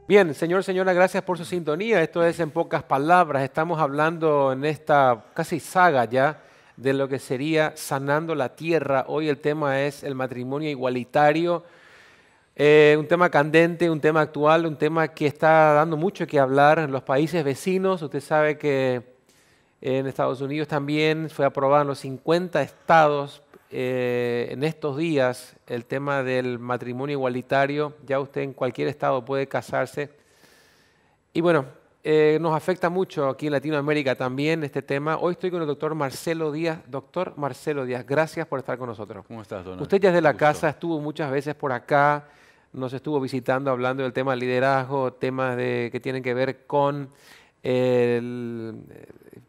Bien, señor, señora, gracias por su sintonía. Esto es En Pocas Palabras. Estamos hablando en esta casi saga ya de lo que sería sanando la tierra. Hoy el tema es el matrimonio igualitario. Un tema candente, un tema actual, un tema que está dando mucho que hablar en los países vecinos. Usted sabe que en Estados Unidos también fue aprobado en los 50 estados en estos días el tema del matrimonio igualitario. Ya usted en cualquier estado puede casarse. Y bueno, nos afecta mucho aquí en Latinoamérica también este tema. Hoy estoy con el doctor Marcelo Díaz. Doctor Marcelo Díaz, gracias por estar con nosotros. ¿Cómo estás, Donald? Usted ya es de Un la gusto. casa, estuvo muchas veces por acá, nos estuvo visitando hablando del tema del liderazgo, temas que tienen que ver con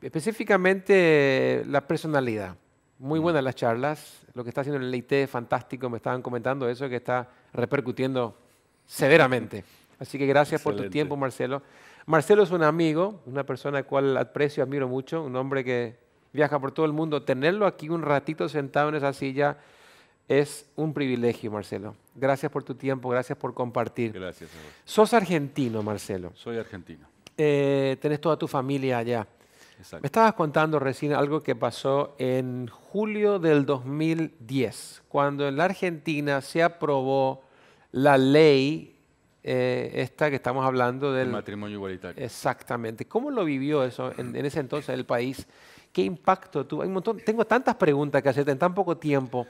específicamente la personalidad. Muy Mm, buenas las charlas, lo que está haciendo en el IT es fantástico, me estaban comentando eso que está repercutiendo severamente. Así que gracias por tu Excelente. tiempo, Marcelo. Marcelo es un amigo, una persona a la cual aprecio, admiro mucho, un hombre que viaja por todo el mundo. Tenerlo aquí un ratito sentado en esa silla es un privilegio, Marcelo. Gracias por tu tiempo, gracias por compartir. Gracias a vos. Sos argentino, Marcelo. Soy argentino. Tenés toda tu familia allá. Me Exacto. estabas contando recién algo que pasó en julio del 2010, cuando en la Argentina se aprobó la ley esta que estamos hablando El del... matrimonio igualitario. Exactamente. ¿Cómo lo vivió eso en ese entonces el país? ¿Qué impacto tuvo? Hay un montón, tengo tantas preguntas que hacerte en tan poco tiempo.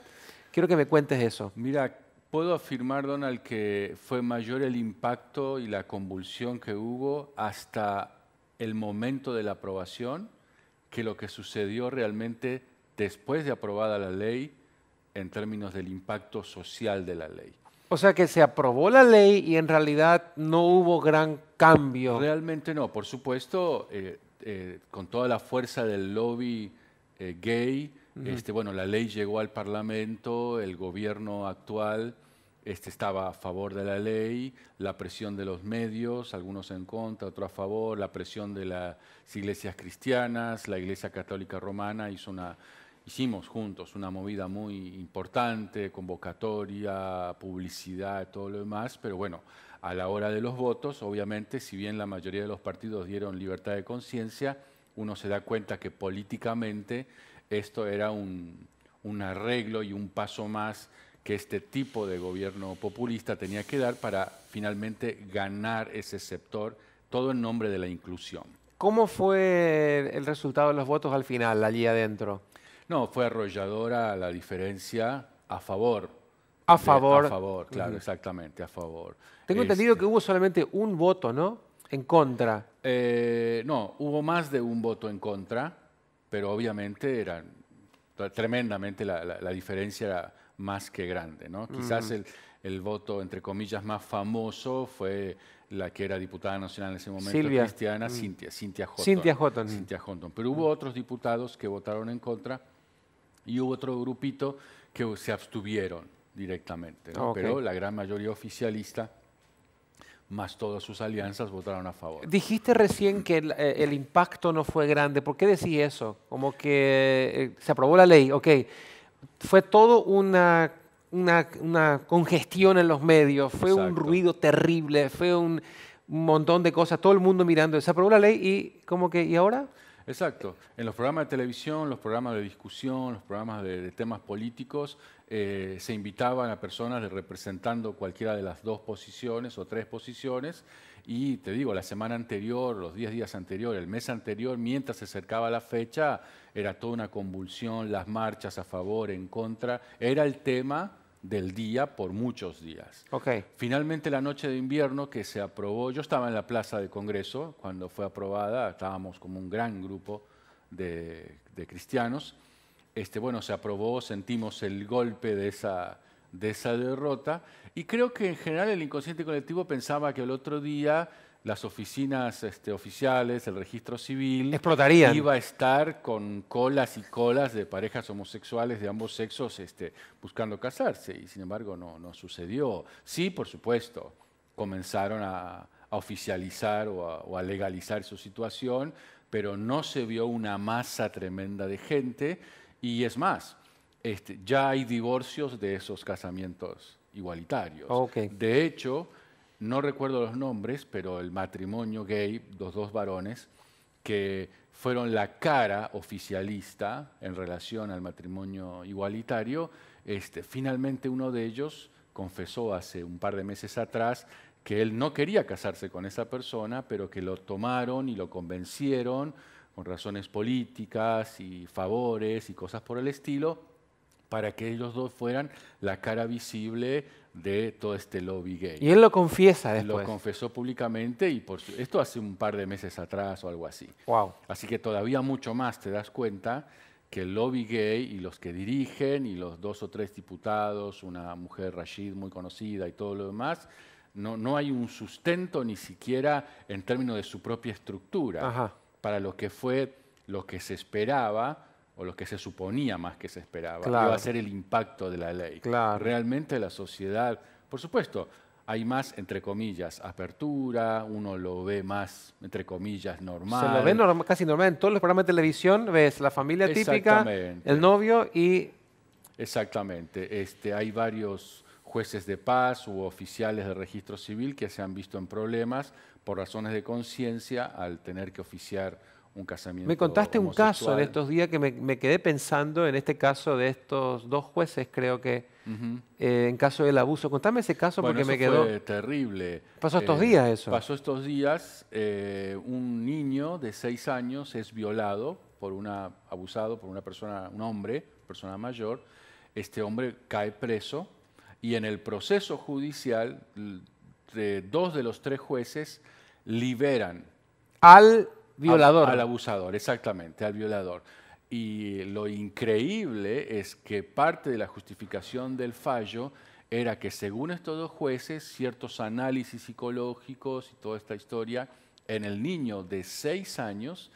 Quiero que me cuentes eso. Mira, puedo afirmar, Donald, que fue mayor el impacto y la convulsión que hubo hasta el momento de la aprobación que lo que sucedió realmente después de aprobada la ley en términos del impacto social de la ley. O sea que se aprobó la ley y en realidad no hubo gran cambio. Realmente no, por supuesto, con toda la fuerza del lobby gay, Ujú. bueno, la ley llegó al Parlamento, el gobierno actual estaba a favor de la ley, la presión de los medios, algunos en contra, otros a favor, la presión de las iglesias cristianas, la Iglesia Católica Romana hicimos juntos una movida muy importante, convocatoria, publicidad, todo lo demás, pero bueno, a la hora de los votos, obviamente, si bien la mayoría de los partidos dieron libertad de conciencia, uno se da cuenta que políticamente esto era un arreglo y un paso más que este tipo de gobierno populista tenía que dar para finalmente ganar ese sector, todo en nombre de la inclusión. ¿Cómo fue el resultado de los votos al final, allí adentro? No, fue arrolladora la diferencia a favor. A A favor. favor, claro, Ujú. exactamente, a favor. Tengo entendido que hubo solamente un voto, ¿no? En contra. No, hubo más de un voto en contra, pero obviamente tremendamente la diferencia era más que grande, ¿no? Quizás Mm. el voto, entre comillas, más famoso fue la que era diputada nacional en ese momento, Silvia. cristiana, Mm. Cynthia Houghton. Cynthia Houghton. Cynthia Houghton. Pero hubo otros diputados que votaron en contra y hubo otro grupito que se abstuvieron directamente, ¿no? Ok. Pero la gran mayoría oficialista, más todas sus alianzas, votaron a favor. Dijiste recién que el impacto no fue grande. ¿Por qué decís eso? Como que se aprobó la ley, ok. Fue todo una congestión en los medios, fue un Exacto. ruido terrible, fue un montón de cosas, todo el mundo mirando. Se aprobó la ley y como que, ¿y ahora? Exacto. En los programas de televisión, los programas de discusión, los programas de temas políticos, se invitaban a personas representando cualquiera de las dos posiciones o tres posiciones. Y te digo, la semana anterior, los 10 días anteriores, el mes anterior, mientras se acercaba la fecha, era toda una convulsión, las marchas a favor, en contra. Era el tema del día por muchos días. Ok. Finalmente, la noche de invierno que se aprobó, yo estaba en la Plaza de Congreso cuando fue aprobada, estábamos como un gran grupo de cristianos. Bueno, se aprobó, sentimos el golpe de esa derrota y creo que en general el inconsciente colectivo pensaba que el otro día las oficinas oficiales, el registro civil, Explotarían. iba a estar con colas y colas de parejas homosexuales de ambos sexos buscando casarse y sin embargo no sucedió. Sí, por supuesto, comenzaron a oficializar o a legalizar su situación, pero no se vio una masa tremenda de gente y es más, ya hay divorcios de esos casamientos igualitarios. Ok. De hecho, no recuerdo los nombres, pero el matrimonio gay, los dos varones, que fueron la cara oficialista en relación al matrimonio igualitario, finalmente uno de ellos confesó hace un par de meses atrás que él no quería casarse con esa persona, pero que lo tomaron y lo convencieron con razones políticas y favores y cosas por el estilo, para que ellos dos fueran la cara visible de todo este lobby gay. Y él lo confiesa después. Lo confesó públicamente y esto hace un par de meses atrás o algo así. Wow. Así que todavía mucho más te das cuenta que el lobby gay y los que dirigen y los 2 o 3 diputados, una mujer Rashid muy conocida y todo lo demás, no hay un sustento ni siquiera en términos de su propia estructura. Ajá. Para lo que fue lo que se esperaba o lo que se suponía más que se esperaba. Claro. Iba a ser el impacto de la ley. Claro. Realmente la sociedad, por supuesto, hay más, entre comillas, apertura, uno lo ve más, entre comillas, normal. Se lo ve casi normal. En todos los programas de televisión ves la familia típica, el novio y... Exactamente. Hay varios jueces de paz u oficiales de registro civil que se han visto en problemas por razones de conciencia al tener que oficiar un casamiento Me contaste un homosexual. caso de estos días que me quedé pensando en este caso de estos 2 jueces, creo que, en caso del abuso. Contame ese caso porque me quedó... Fue terrible. ¿Pasó estos días eso? Pasó estos días. Un niño de 6 años es violado abusado por una persona, un hombre, persona mayor. Este hombre cae preso y en el proceso judicial 2 de los 3 jueces liberan Al violador. Al abusador, exactamente, al violador. Y lo increíble es que parte de la justificación del fallo era que según estos 2 jueces, ciertos análisis psicológicos y toda esta historia, en el niño de 6 años,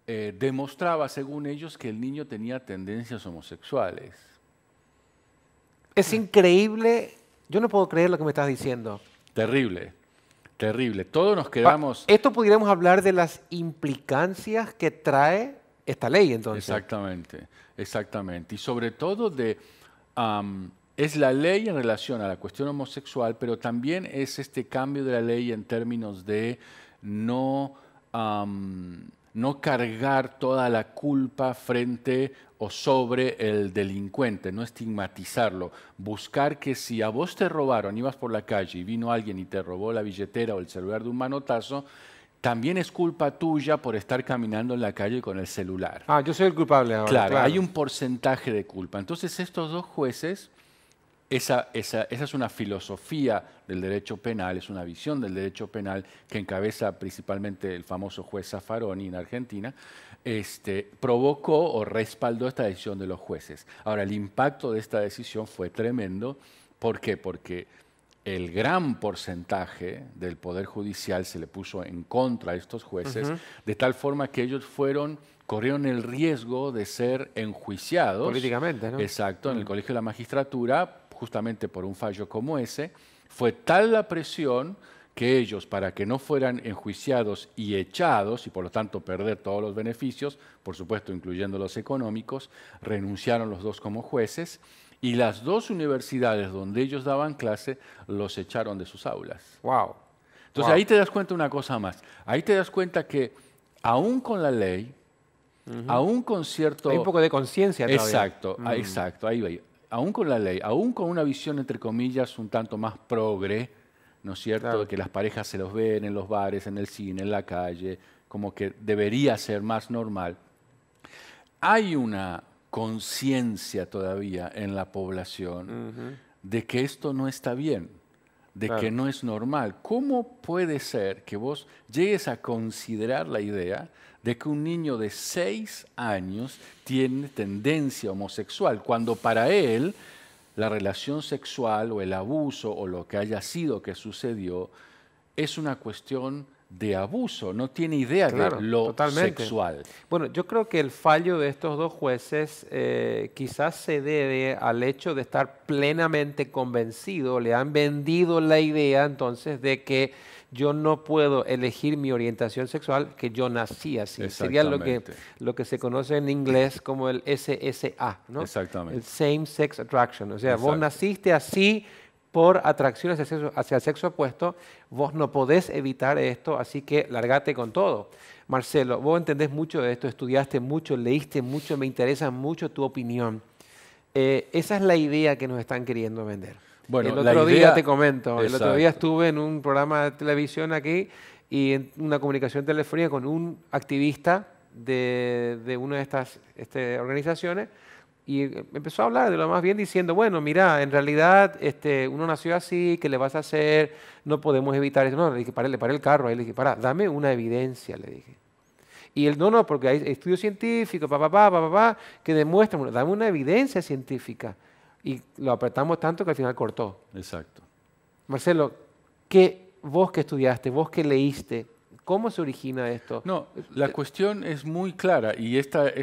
demostraba, según ellos, que el niño tenía tendencias homosexuales. Es increíble. Yo no puedo creer lo que me estás diciendo. Terrible, terrible. Todos nos quedamos... Esto pudiéramos hablar de las implicancias que trae esta ley, entonces. Exactamente, exactamente. Y sobre todo es la ley en relación a la cuestión homosexual, pero también es este cambio de la ley en términos de no cargar toda la culpa frente o sobre el delincuente, no estigmatizarlo. Buscar que si a vos te robaron, ibas por la calle y vino alguien y te robó la billetera o el celular de un manotazo, también es culpa tuya por estar caminando en la calle con el celular. Ah, yo soy el culpable ahora. Claro, hay un porcentaje de culpa. Entonces estos 2 jueces, esa es una filosofía del derecho penal, es una visión del derecho penal que encabeza principalmente el famoso juez Zaffaroni en Argentina, provocó o respaldó esta decisión de los jueces. Ahora, el impacto de esta decisión fue tremendo. ¿Por qué? Porque el gran porcentaje del Poder Judicial se le puso en contra a estos jueces, de tal forma que ellos corrieron el riesgo de ser enjuiciados. Políticamente, ¿no? Exacto, en el Colegio de la Magistratura, justamente por un fallo como ese. Fue tal la presión que ellos, para que no fueran enjuiciados y echados, y por lo tanto perder todos los beneficios, por supuesto incluyendo los económicos, renunciaron los 2 como jueces, y las 2 universidades donde ellos daban clase los echaron de sus aulas. Wow. Entonces ahí te das cuenta una cosa más. Ahí te das cuenta que aún con la ley, aún con cierto... Hay un poco de conciencia todavía. Exacto, exacto, ahí va. Aún con la ley, aún con una visión, entre comillas, un tanto más progre, ¿no es cierto? Claro. Que las parejas se los ven en los bares, en el cine, en la calle, como que debería ser más normal. Hay una conciencia todavía en la población de que esto no está bien, de que no es normal. ¿Cómo puede ser que vos llegues a considerar la idea de que un niño de 6 años tiene tendencia homosexual, cuando para él la relación sexual o el abuso o lo que haya sido que sucedió es una cuestión de abuso, no tiene idea de lo sexual? Bueno, yo creo que el fallo de estos 2 jueces quizás se debe al hecho de estar plenamente convencido, le han vendido la idea entonces de que yo no puedo elegir mi orientación sexual, que yo nací así. Sería lo que se conoce en inglés como el SSA, ¿no? Exactamente. El Same Sex Attraction. O sea, vos naciste así, por atracción hacia el sexo opuesto, vos no podés evitar esto, así que largate con todo. Marcelo, vos entendés mucho de esto, estudiaste mucho, leíste mucho, me interesa mucho tu opinión. Esa es la idea que nos están queriendo vender. Bueno, El otro día, te comento, Exacto. el otro día estuve en un programa de televisión aquí y en una comunicación telefónica con un activista de una de estas organizaciones y empezó a hablar de lo más bien diciendo, bueno, mira, en realidad uno nació así, ¿qué le vas a hacer? No podemos evitar eso. No, le dije, le paré el carro, ahí le dije, dame una evidencia, le dije. Y él, no, porque hay estudios científicos, que demuestran, bueno, dame una evidencia científica. Y lo apretamos tanto que al final cortó. Exacto. Marcelo, vos que estudiaste, vos que leíste, ¿cómo se origina esto? No, la cuestión es muy clara y esta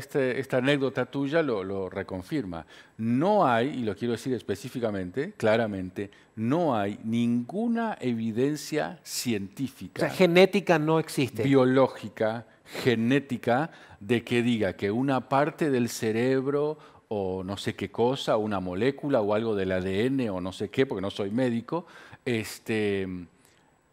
anécdota tuya lo reconfirma. No hay, y lo quiero decir específicamente, claramente, no hay ninguna evidencia científica. O sea, genética no existe. Biológica, genética, de que diga que una parte del cerebro o no sé qué cosa, una molécula o algo del ADN o no sé qué, porque no soy médico,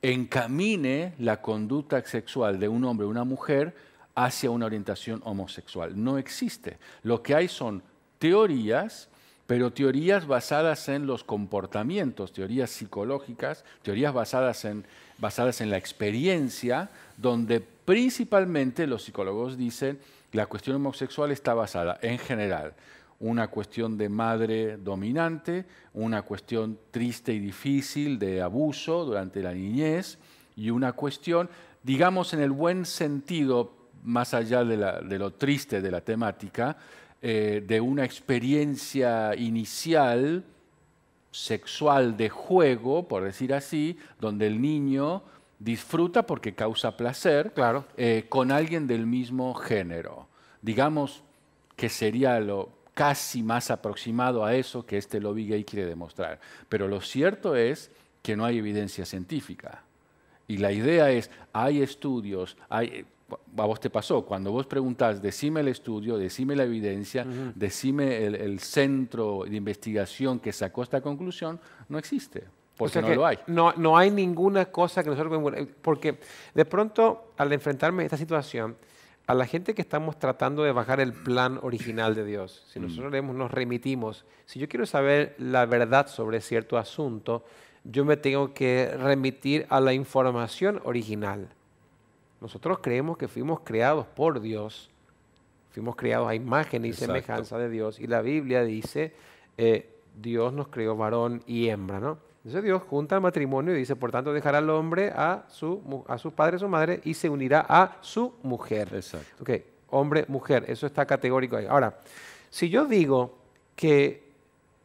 encamine la conducta sexual de un hombre o una mujer hacia una orientación homosexual. No existe. Lo que hay son teorías, pero teorías basadas en los comportamientos, teorías psicológicas, teorías basadas en la experiencia, donde principalmente los psicólogos dicen la cuestión homosexual está basada en general una cuestión de madre dominante, una cuestión triste y difícil de abuso durante la niñez y una cuestión, digamos en el buen sentido, más allá de lo triste de la temática, de una experiencia inicial sexual de juego, por decir así, donde el niño disfruta porque causa placer, claro, con alguien del mismo género. Digamos que sería lo casi más aproximado a eso que lobby gay quiere demostrar. Pero lo cierto es que no hay evidencia científica. Y la idea es, hay estudios, a vos te pasó, cuando vos preguntás, decime el estudio, decime la evidencia, decime el centro de investigación que sacó esta conclusión, no existe, porque no lo hay. No hay ninguna cosa que nosotros... Porque de pronto, al enfrentarme a esta situación, a la gente que estamos tratando de bajar el plan original de Dios, si nosotros nos remitimos, si yo quiero saber la verdad sobre cierto asunto, yo me tengo que remitir a la información original. Nosotros creemos que fuimos creados por Dios, fuimos creados a imagen y semejanza de Dios, y la Biblia dice, Dios nos creó varón y hembra, ¿no? Entonces Dios junta el matrimonio y dice, por tanto, dejará al hombre a su padre y su madre y se unirá a su mujer. Exacto. Ok, hombre, mujer, eso está categórico ahí. Ahora, si yo digo que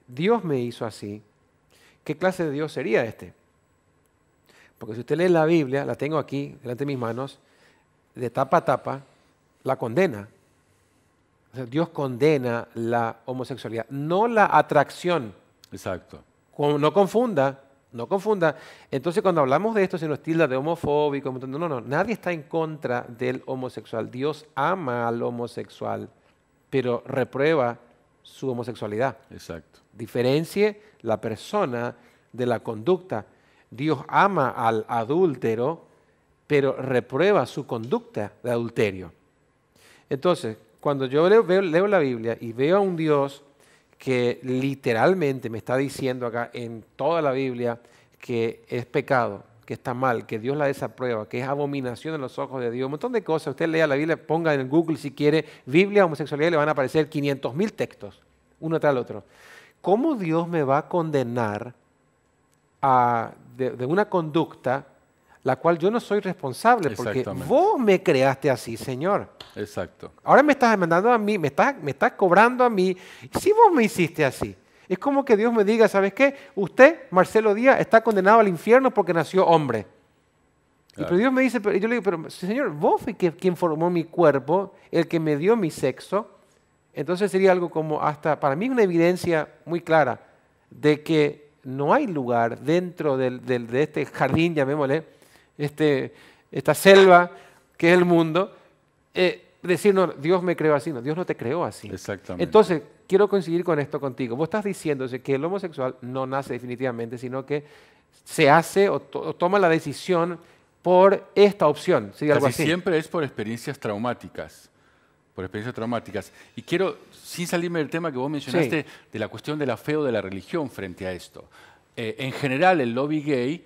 Dios me hizo así, ¿qué clase de Dios sería este? Porque si usted lee la Biblia, la tengo aquí delante de mis manos, de tapa a tapa, la condena. O sea, Dios condena la homosexualidad, no la atracción. Exacto. No confunda, no confunda. Entonces, cuando hablamos de esto, se nos tilda de homofóbico. No, nadie está en contra del homosexual. Dios ama al homosexual, pero reprueba su homosexualidad. Exacto. Diferencie la persona de la conducta. Dios ama al adúltero, pero reprueba su conducta de adulterio. Entonces, cuando yo leo la Biblia y veo a un Dios que literalmente me está diciendo acá en toda la Biblia que es pecado, que está mal, que Dios la desaprueba, que es abominación en los ojos de Dios, un montón de cosas. Usted lea la Biblia, ponga en Google si quiere, Biblia, homosexualidad, y le van a aparecer 500.000 textos, uno tras el otro. ¿Cómo Dios me va a condenar de una conducta la cual yo no soy responsable? Porque vos me creaste así, Señor. Exacto. Ahora me estás mandando a mí, me estás cobrando a mí. Si vos me hiciste así, es como que Dios me diga, ¿sabes qué? Usted, Marcelo Díaz, está condenado al infierno porque nació hombre. Claro. Pero Dios me dice, yo le digo, pero Señor, vos fue quien formó mi cuerpo, el que me dio mi sexo. Entonces sería algo como hasta, para mí una evidencia muy clara de que no hay lugar dentro de este jardín, llamémosle, esta selva que es el mundo, decir, no, Dios me creó así. No, Dios no te creó así. Exactamente. Entonces, quiero coincidir con esto contigo. Vos estás diciéndose que el homosexual no nace definitivamente, sino que se hace o toma la decisión por esta opción. ¿Sí? Algo Casi así. siempre es por experiencias traumáticas. Por experiencias traumáticas. Y quiero, sin salirme del tema que vos mencionaste, de la cuestión de la fe o de la religión frente a esto. En general, el lobby gay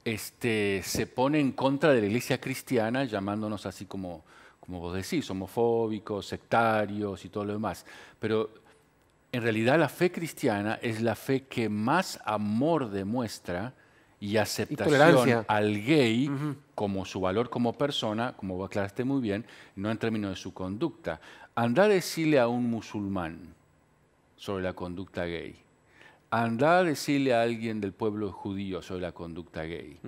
se pone en contra de la iglesia cristiana, llamándonos así como vos decís, homofóbicos, sectarios y todo lo demás. Pero en realidad la fe cristiana es la fe que más amor demuestra y aceptación al gay como su valor como persona, como vos aclaraste muy bien, no en términos de su conducta. Anda a decirle a un musulmán sobre la conducta gay. Anda a decirle a alguien del pueblo judío sobre la conducta gay.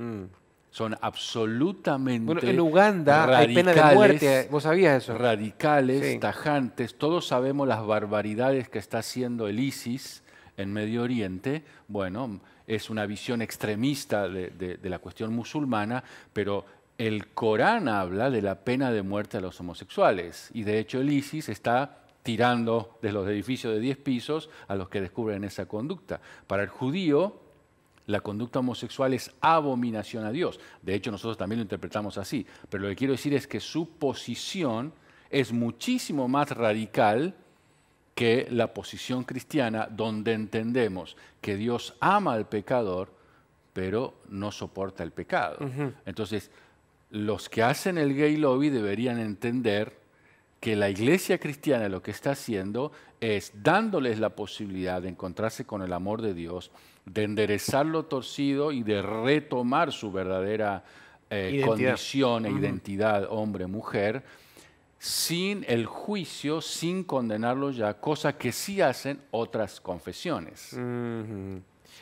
Son absolutamente bueno, en Uganda hay pena de muerte, ¿vos sabías eso? Radicales, sí. tajantes. Todos sabemos las barbaridades que está haciendo el ISIS en Medio Oriente. Bueno, es una visión extremista de la cuestión musulmana, pero el Corán habla de la pena de muerte a los homosexuales. Y de hecho el ISIS está tirando de los edificios de 10 pisos a los que descubren esa conducta. Para el judío, la conducta homosexual es abominación a Dios. De hecho, nosotros también lo interpretamos así. Pero lo que quiero decir es que su posición es muchísimo más radical que la posición cristiana, donde entendemos que Dios ama al pecador, pero no soporta el pecado. Entonces, los que hacen el gay lobby deberían entender que la iglesia cristiana lo que está haciendo es dándoles la posibilidad de encontrarse con el amor de Dios, de enderezar lo torcido y de retomar su verdadera condición e identidad hombre-mujer, sin el juicio, sin condenarlos ya, cosa que sí hacen otras confesiones.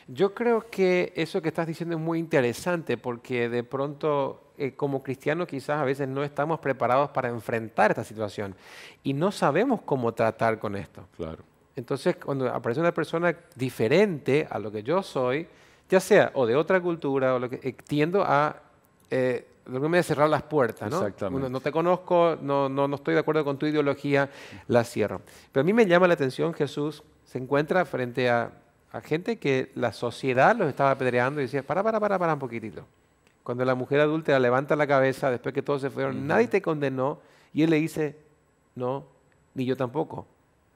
Yo creo que eso que estás diciendo es muy interesante porque de pronto como cristianos quizás a veces no estamos preparados para enfrentar esta situación y no sabemos cómo tratar con esto. Claro. Entonces, cuando aparece una persona diferente a lo que yo soy, ya sea o de otra cultura, o lo que tiendo a de alguna manera cerrar las puertas, ¿no? Exactamente. No te conozco, no estoy de acuerdo con tu ideología, la cierro. Pero a mí me llama la atención, Jesús se encuentra frente a gente que la sociedad los estaba apedreando y decía, para un poquitito. Cuando la mujer adúltera levanta la cabeza, después que todos se fueron, nadie te condenó, y él le dice, no, ni yo tampoco.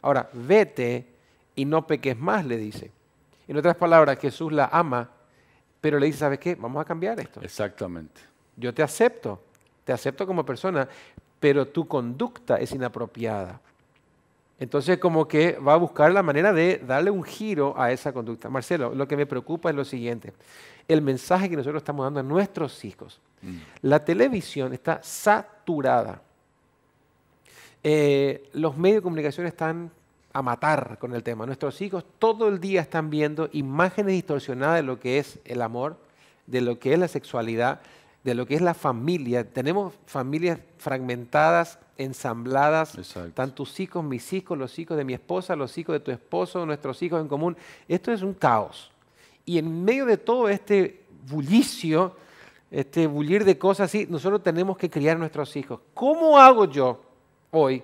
Ahora, vete y no peques más, le dice. En otras palabras, Jesús la ama, pero le dice, ¿sabes qué? Vamos a cambiar esto. Exactamente. Yo te acepto como persona, pero tu conducta es inapropiada. Entonces, como que va a buscar la manera de darle un giro a esa conducta. Marcelo, lo que me preocupa es lo siguiente. El mensaje que nosotros estamos dando a nuestros hijos. La televisión está saturada. Los medios de comunicación están a matar con el tema. Nuestros hijos todo el día están viendo imágenes distorsionadas de lo que es el amor, de lo que es la sexualidad, de lo que es la familia. Tenemos familias fragmentadas, ensambladas. Exacto. Están tus hijos, mis hijos, los hijos de mi esposa, los hijos de tu esposo, nuestros hijos en común. Esto es un caos. Y en medio de todo este bullicio, este bullir de cosas así, nosotros tenemos que criar a nuestros hijos. ¿Cómo hago yo hoy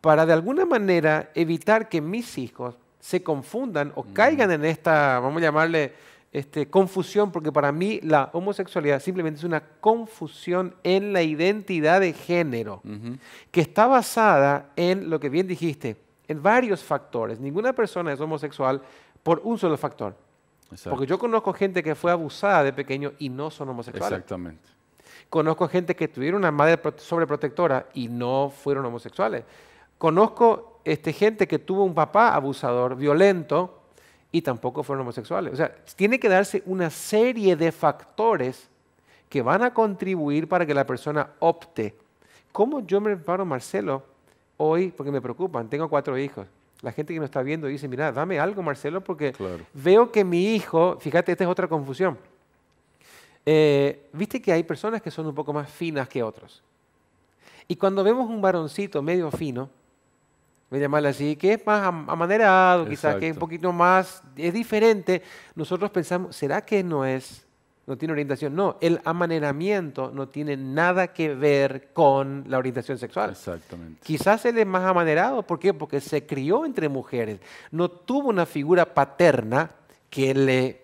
para de alguna manera evitar que mis hijos se confundan o caigan en esta, vamos a llamarle, confusión? Porque para mí la homosexualidad simplemente es una confusión en la identidad de género, que está basada en lo que bien dijiste, en varios factores. Ninguna persona es homosexual por un solo factor. Exacto. Porque yo conozco gente que fue abusada de pequeño y no son homosexuales. Exactamente. Conozco gente que tuvieron una madre sobreprotectora y no fueron homosexuales. Conozco gente que tuvo un papá abusador, violento, y tampoco fueron homosexuales. O sea, tiene que darse una serie de factores que van a contribuir para que la persona opte. ¿Cómo yo me preparo, Marcelo, hoy? Porque me preocupan, tengo 4 hijos. La gente que me está viendo dice, mira, dame algo, Marcelo, porque veo que mi hijo, fíjate, esta es otra confusión. Viste que hay personas que son un poco más finas que otros. Y cuando vemos un varoncito medio fino, voy a llamarle así, que es más amanerado, quizás que es un poquito más, es diferente, nosotros pensamos, ¿será que no es no tiene orientación. No, el amaneramiento no tiene nada que ver con la orientación sexual. Exactamente. Quizás él es más amanerado, ¿por qué? Porque se crió entre mujeres. No tuvo una figura paterna que le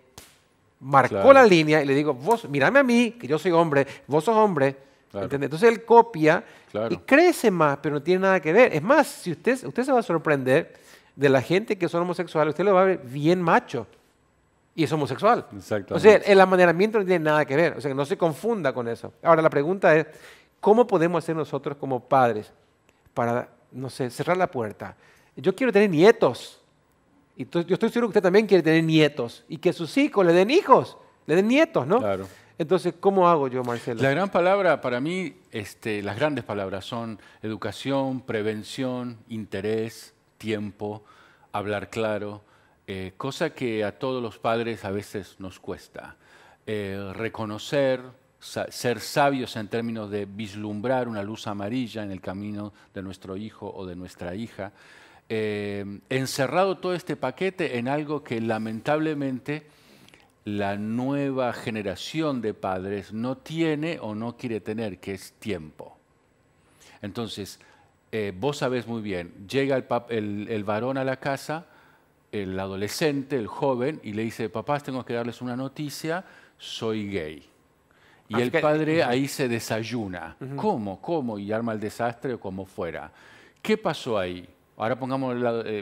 marcó Claro. la línea y le digo, vos, mírame a mí, que yo soy hombre, vos sos hombre. Claro. ¿Entendés? Entonces él copia Claro. y crece más, pero no tiene nada que ver. Es más, si usted se va a sorprender de la gente que son homosexuales, usted lo va a ver bien macho y es homosexual. O Exactamente. sea, el amaneramiento no tiene nada que ver. O sea, que no se confunda con eso. Ahora, la pregunta es, ¿cómo podemos hacer nosotros como padres para, no sé, cerrar la puerta? Yo quiero tener nietos. Y yo estoy seguro que usted también quiere tener nietos. Y que sus hijos le den hijos, le den nietos, ¿no? Claro. Entonces, ¿cómo hago yo, Marcelo? La gran palabra, para mí, las grandes palabras son educación, prevención, interés, tiempo, hablar claro, cosa que a todos los padres a veces nos cuesta. Reconocer, ser sabios en términos de vislumbrar una luz amarilla en el camino de nuestro hijo o de nuestra hija. Encerrado todo este paquete en algo que lamentablemente la nueva generación de padres no tiene o no quiere tener, que es tiempo. Entonces, vos sabés muy bien, llega el varón a la casa, el adolescente, el joven, y le dice, papás, tengo que darles una noticia, soy gay. Y el padre ahí se desayuna. ¿Cómo? ¿Cómo? Y arma el desastre o como fuera. ¿Qué pasó ahí? Ahora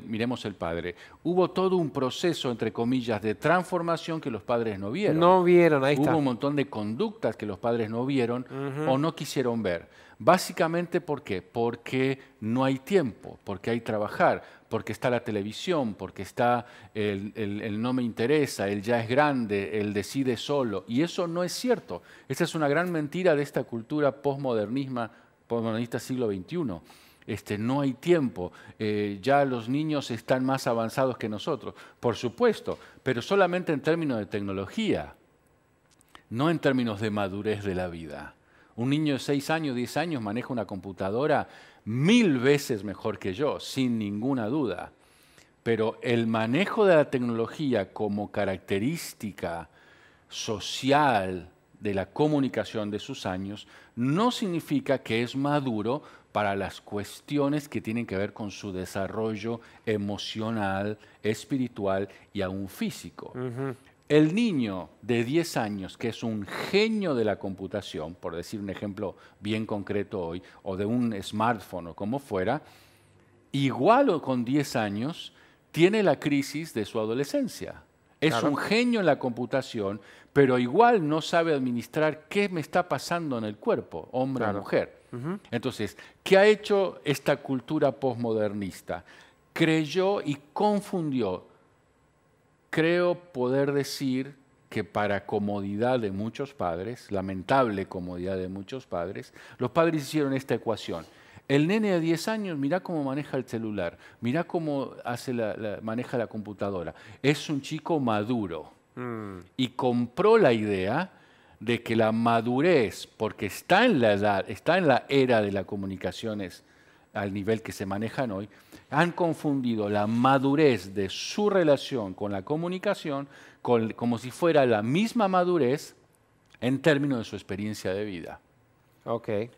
miremos el padre. Hubo todo un proceso, entre comillas, de transformación que los padres no vieron. No vieron, ahí está. Hubo un montón de conductas que los padres no vieron o no quisieron ver. Básicamente, ¿por qué? Porque no hay tiempo, porque hay que trabajar, porque está la televisión, porque está el no me interesa, el ya es grande, el decide solo. Y eso no es cierto. Esa es una gran mentira de esta cultura postmodernista siglo XXI. No hay tiempo, ya los niños están más avanzados que nosotros, por supuesto, pero solamente en términos de tecnología, no en términos de madurez de la vida. Un niño de 6 años, 10 años maneja una computadora 1000 veces mejor que yo, sin ninguna duda. Pero el manejo de la tecnología como característica social de la comunicación de sus años no significa que es maduro para las cuestiones que tienen que ver con su desarrollo emocional, espiritual y aún físico. El niño de 10 años, que es un genio de la computación, por decir un ejemplo bien concreto hoy, o de un smartphone o como fuera, igual o con 10 años, tiene la crisis de su adolescencia. Es un genio en la computación, pero igual no sabe administrar qué me está pasando en el cuerpo, hombre o mujer. Entonces, ¿qué ha hecho esta cultura posmodernista? Creyó y confundió. Creo poder decir que para comodidad de muchos padres, lamentable comodidad de muchos padres, los padres hicieron esta ecuación. El nene de 10 años, mirá cómo maneja el celular, mirá cómo maneja la computadora. Es un chico maduro. Y compró la idea de que la madurez, porque está en la edad, está en la era de las comunicaciones al nivel que se manejan hoy, han confundido la madurez de su relación con la comunicación como si fuera la misma madurez en términos de su experiencia de vida.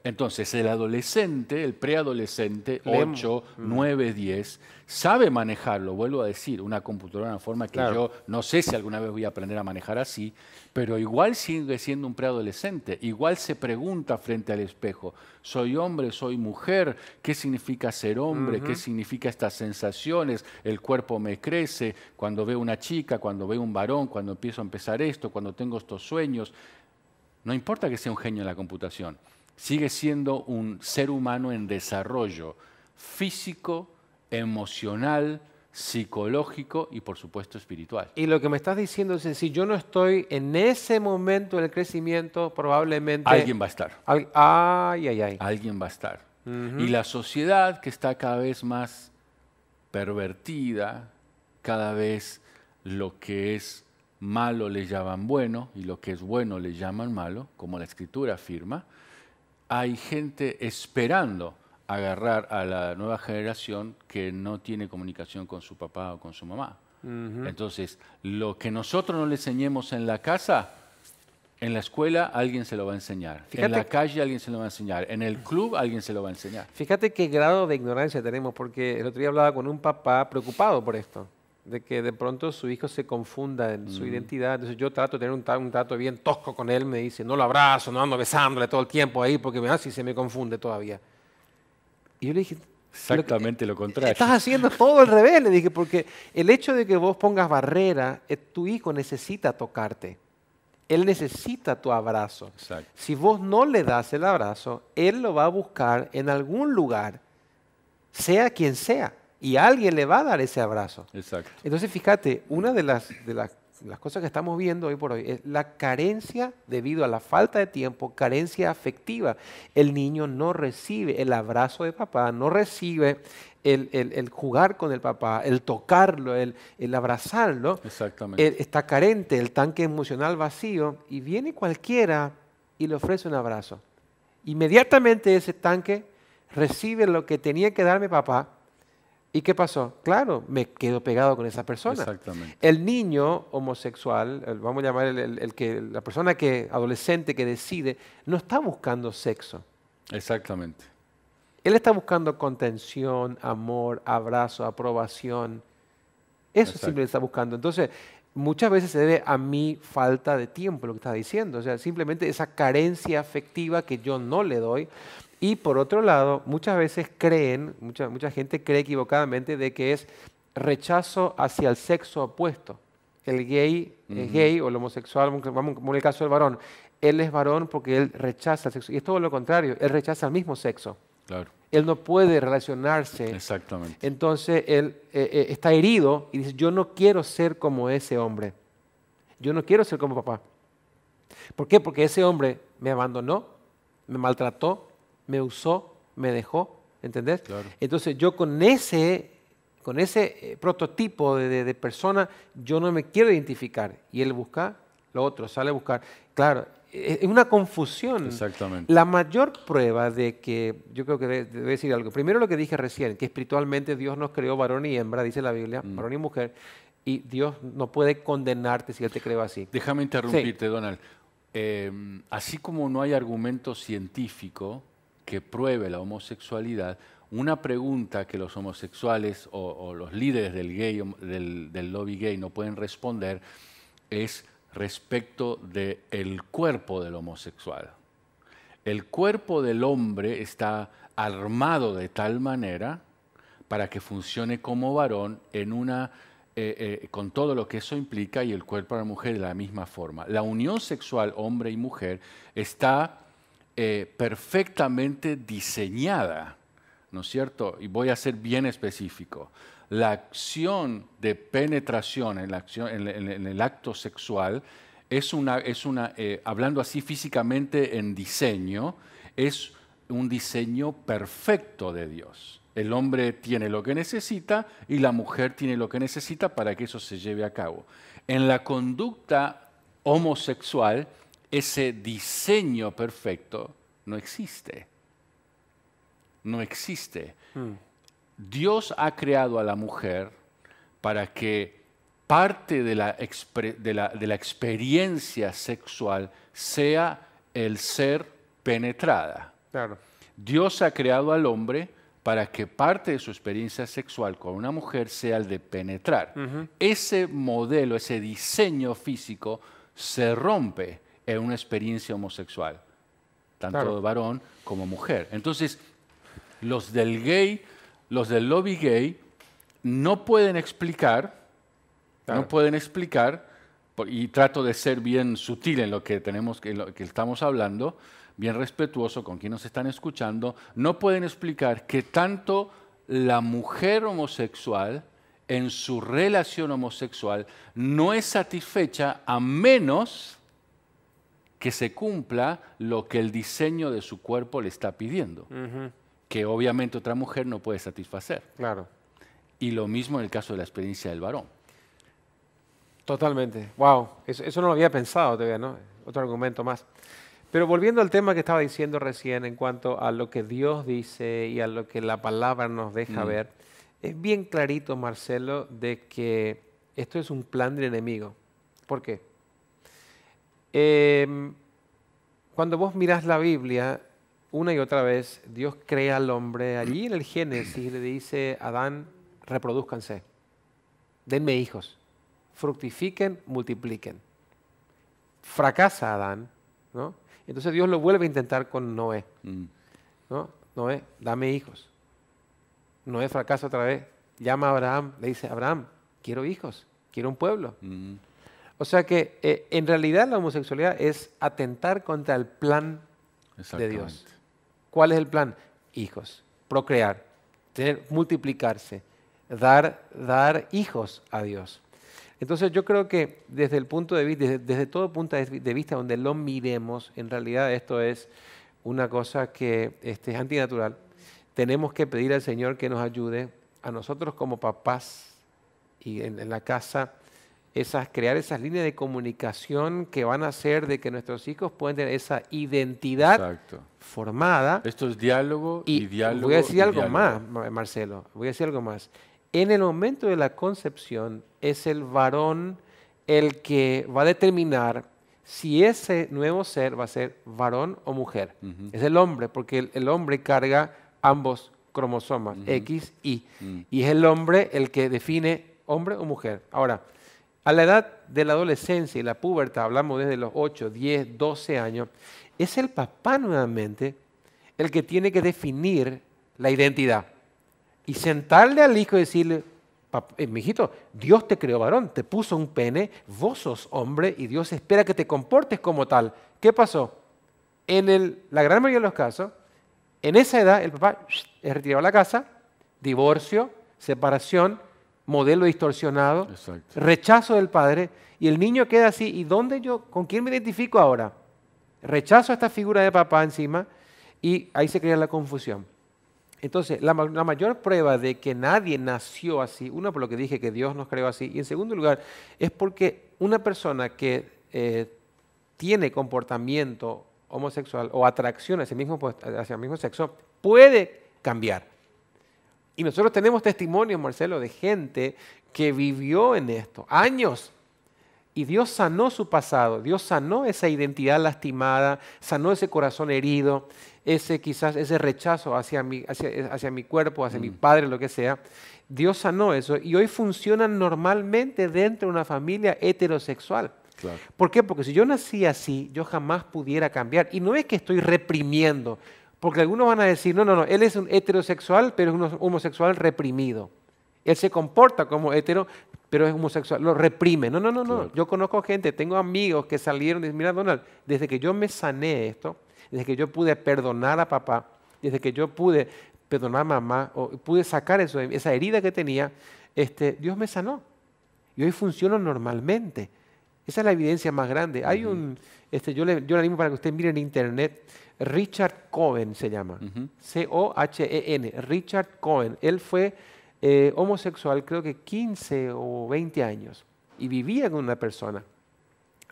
Entonces, el adolescente, el preadolescente, 8, 9, 10, sabe manejarlo, vuelvo a decir, una computadora de una forma que yo no sé si alguna vez voy a aprender a manejar así, pero igual sigue siendo un preadolescente, igual se pregunta frente al espejo, ¿soy hombre, soy mujer? ¿Qué significa ser hombre? ¿Qué significa estas sensaciones? El cuerpo me crece, cuando veo una chica, cuando veo un varón, cuando empiezo a empezar esto, cuando tengo estos sueños. No importa que sea un genio en la computación, sigue siendo un ser humano en desarrollo físico, emocional, psicológico y por supuesto espiritual. Y lo que me estás diciendo es que si yo no estoy en ese momento del crecimiento, probablemente... Alguien va a estar. Alguien va a estar. Y la sociedad que está cada vez más pervertida, cada vez lo que es malo le llaman bueno y lo que es bueno le llaman malo, como la Escritura afirma, hay gente esperando agarrar a la nueva generación que no tiene comunicación con su papá o con su mamá. Entonces, lo que nosotros no le enseñemos en la casa, En la escuela alguien se lo va a enseñar. Fíjate, en la calle alguien se lo va a enseñar. En el club alguien se lo va a enseñar. fíjate qué grado de ignorancia tenemos, porque el otro día hablaba con un papá preocupado por esto, de que de pronto su hijo se confunda en su identidad. Entonces yo trato de tener un trato bien tosco con él, me dice, no lo abrazo, no ando besándole todo el tiempo ahí, porque si se me confunde todavía. Y yo le dije, Exactamente lo contrario. estás haciendo todo al revés, le dije, porque el hecho de que vos pongas barrera, tu hijo necesita tocarte. Él necesita tu abrazo. Exacto. Si vos no le das el abrazo, él lo va a buscar en algún lugar, sea quien sea, y alguien le va a dar ese abrazo. Exacto. Entonces, fíjate, una de las cosas que estamos viendo hoy por hoy es la carencia debido a la falta de tiempo, carencia afectiva. El niño no recibe el abrazo de papá, no recibe el jugar con el papá, el tocarlo, el abrazarlo. Exactamente. Está carente, el tanque emocional vacío, y viene cualquiera y le ofrece un abrazo. Inmediatamente ese tanque recibe lo que tenía que darme papá. ¿Y qué pasó? Claro, me quedo pegado con esa persona. Exactamente. El niño homosexual, vamos a llamar la persona adolescente que decide, no está buscando sexo. Exactamente. Él está buscando contención, amor, abrazo, aprobación. Eso Exacto. simplemente está buscando. Entonces, muchas veces se debe a mi falta de tiempo, lo que está diciendo. O sea, simplemente esa carencia afectiva que yo no le doy. Y por otro lado, muchas veces mucha gente cree equivocadamente de que es rechazo hacia el sexo opuesto. El gay es gay o el homosexual, vamos como en el caso del varón. Él es varón porque él rechaza el sexo. Y es todo lo contrario, él rechaza el mismo sexo. Claro. Él no puede relacionarse. Exactamente. Entonces él está herido y dice, yo no quiero ser como ese hombre. Yo no quiero ser como papá. ¿Por qué? Porque ese hombre me abandonó, me maltrató, me usó, me dejó, ¿entendés? Claro. Entonces yo con ese prototipo de persona, yo no me quiero identificar. Y él busca lo otro, sale a buscar. Claro, es una confusión. Exactamente. La mayor prueba de que, yo creo que debe decir algo. Primero lo que dije recién, que espiritualmente Dios nos creó varón y hembra, dice la Biblia, varón y mujer, y Dios no puede condenarte si Él te creó así. Déjame interrumpirte, Sí. Donald. Así como no hay argumento científico que pruebe la homosexualidad, una pregunta que los homosexuales o los líderes del lobby gay no pueden responder es respecto del cuerpo del homosexual. El cuerpo del hombre está armado de tal manera para que funcione como varón con todo lo que eso implica, y el cuerpo de la mujer de la misma forma. La unión sexual hombre y mujer está perfectamente diseñada, ¿no es cierto? Y voy a ser bien específico. La acción de penetración en el acto sexual hablando así físicamente en diseño, es un diseño perfecto de Dios. El hombre tiene lo que necesita y la mujer tiene lo que necesita para que eso se lleve a cabo. En la conducta homosexual, ese diseño perfecto no existe. No existe. Dios ha creado a la mujer para que parte de la experiencia sexual sea el ser penetrada. Claro. Dios ha creado al hombre para que parte de su experiencia sexual con una mujer sea el de penetrar. Ese modelo, ese diseño físico se rompe en una experiencia homosexual, tanto de varón como mujer. Entonces, los del lobby gay no pueden explicar, y trato de ser bien sutil en lo que estamos hablando, bien respetuoso con quienes nos están escuchando, no pueden explicar que tanto la mujer homosexual en su relación homosexual no es satisfecha a menos que se cumpla lo que el diseño de su cuerpo le está pidiendo, que obviamente otra mujer no puede satisfacer. Claro. Y lo mismo en el caso de la experiencia del varón. Totalmente. Wow, eso no lo había pensado todavía, ¿no? Otro argumento más. Pero volviendo al tema que estaba diciendo recién en cuanto a lo que Dios dice y a lo que la palabra nos deja ver, es bien clarito, Marcelo, de que esto es un plan del enemigo. ¿Por qué? Cuando vos mirás la Biblia, una y otra vez, Dios crea al hombre. Allí en el Génesis le dice a Adán, reproduzcanse, denme hijos, fructifiquen, multipliquen. Fracasa Adán, ¿no? Entonces Dios lo vuelve a intentar con Noé, ¿no? Noé, dame hijos. Noé fracasa otra vez, llama a Abraham, le dice, Abraham, quiero hijos, quiero un pueblo. O sea que en realidad la homosexualidad es atentar contra el plan de Dios. ¿Cuál es el plan? Hijos, procrear, multiplicarse, dar hijos a Dios. Entonces yo creo que desde el punto de vista, desde todo punto de vista donde lo miremos, en realidad esto es una cosa que es antinatural. Tenemos que pedir al Señor que nos ayude a nosotros como papás y en la casa, crear esas líneas de comunicación que van a hacer de que nuestros hijos puedan tener esa identidad formada. Esto es diálogo y diálogo. Voy a decir algo más, Marcelo, voy a decir algo más. En el momento de la concepción es el varón el que va a determinar si ese nuevo ser va a ser varón o mujer. Es el hombre, porque el hombre carga ambos cromosomas, X, Y. Y es el hombre el que define hombre o mujer. Ahora, a la edad de la adolescencia y la pubertad, hablamos desde los 8, 10, 12 años, es el papá nuevamente el que tiene que definir la identidad. Y sentarle al hijo y decirle, mijito, Dios te creó varón, te puso un pene, vos sos hombre y Dios espera que te comportes como tal. ¿Qué pasó? En la gran mayoría de los casos, en esa edad el papá es retirado a la casa, divorcio, separación, modelo distorsionado, rechazo del padre, y el niño queda así, ¿y con quién me identifico ahora? Rechazo a esta figura de papá encima, y ahí se crea la confusión. Entonces, la mayor prueba de que nadie nació así, uno por lo que dije que Dios nos creó así, y en segundo lugar, es porque una persona que tiene comportamiento homosexual o atracción hacia el mismo sexo, puede cambiar. Y nosotros tenemos testimonios, Marcelo, de gente que vivió en esto, años, y Dios sanó su pasado, Dios sanó esa identidad lastimada, sanó ese corazón herido, quizás ese rechazo hacia mi cuerpo, hacia mi padre, lo que sea. Dios sanó eso y hoy funcionan normalmente dentro de una familia heterosexual. Claro. ¿Por qué? Porque si yo nací así, yo jamás pudiera cambiar. Y no es que estoy reprimiendo, porque algunos van a decir, no, él es un heterosexual, pero es un homosexual reprimido. Él se comporta como hetero, pero es homosexual, lo reprime. No. Claro. Yo conozco gente, tengo amigos que salieron y dicen, mira, Donald, desde que yo me sané esto, desde que yo pude perdonar a papá, desde que yo pude perdonar a mamá, o pude sacar esa herida que tenía, Dios me sanó. Y hoy funciono normalmente. Esa es la evidencia más grande. Hay yo le animo para que usted mire en internet, Richard Cohen se llama, C-O-H-E-N, Richard Cohen. Él fue homosexual creo que 15 o 20 años y vivía con una persona.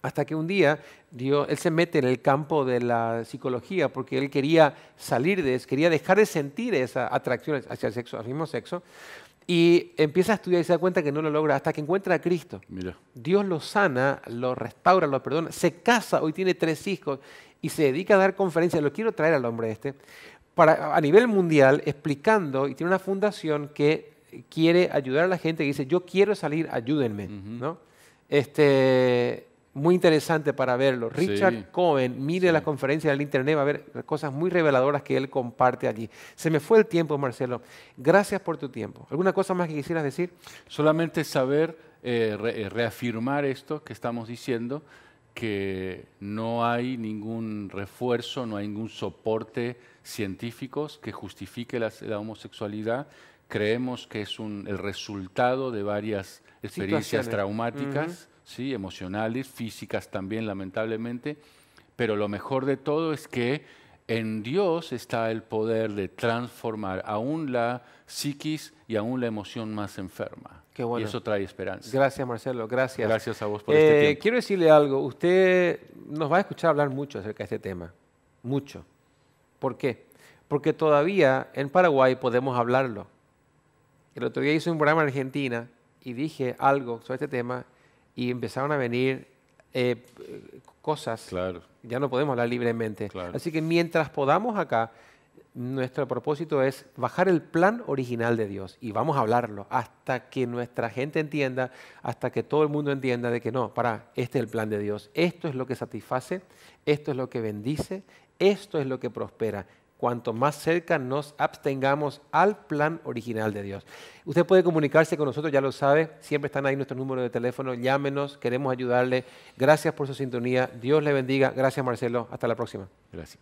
Hasta que un día él se mete en el campo de la psicología porque él quería salir de eso, quería dejar de sentir esa atracción hacia el sexo, al mismo sexo. Y empieza a estudiar y se da cuenta que no lo logra hasta que encuentra a Cristo. Mira. Dios lo sana, lo restaura, lo perdona, se casa, hoy tiene 3 hijos y se dedica a dar conferencias. Lo quiero traer al hombre a nivel mundial explicando, y tiene una fundación que quiere ayudar a la gente que dice, yo quiero salir, ayúdenme. ¿No? Muy interesante para verlo. Richard Cohen, mire las conferencias en el internet, va a ver cosas muy reveladoras que él comparte allí. Se me fue el tiempo, Marcelo. Gracias por tu tiempo. ¿Alguna cosa más que quisieras decir? Solamente saber, reafirmar esto que estamos diciendo, que no hay ningún refuerzo, no hay ningún soporte científico que justifique la homosexualidad. Creemos que es el resultado de varias experiencias traumáticas. ¿Sí? Emocionales, físicas también, lamentablemente, pero lo mejor de todo es que en Dios está el poder de transformar aún la psiquis y aún la emoción más enferma. Qué bueno. Y eso trae esperanza. Gracias, Marcelo, gracias. Gracias a vos por este tiempo. Quiero decirle algo, usted nos va a escuchar hablar mucho acerca de este tema, mucho. ¿Por qué? Porque todavía en Paraguay podemos hablarlo. El otro día hice un programa en Argentina y dije algo sobre este tema y empezaron a venir cosas, Claro. ya no podemos hablar libremente. Claro. Así que mientras podamos acá, nuestro propósito es bajar el plan original de Dios y vamos a hablarlo hasta que nuestra gente entienda, hasta que todo el mundo entienda de que no, este es el plan de Dios. Esto es lo que satisface, esto es lo que bendice, esto es lo que prospera. Cuanto más cerca nos abstengamos al plan original de Dios. Usted puede comunicarse con nosotros, ya lo sabe, siempre están ahí nuestros números de teléfono, llámenos, queremos ayudarle. Gracias por su sintonía, Dios le bendiga. Gracias, Marcelo, hasta la próxima. Gracias.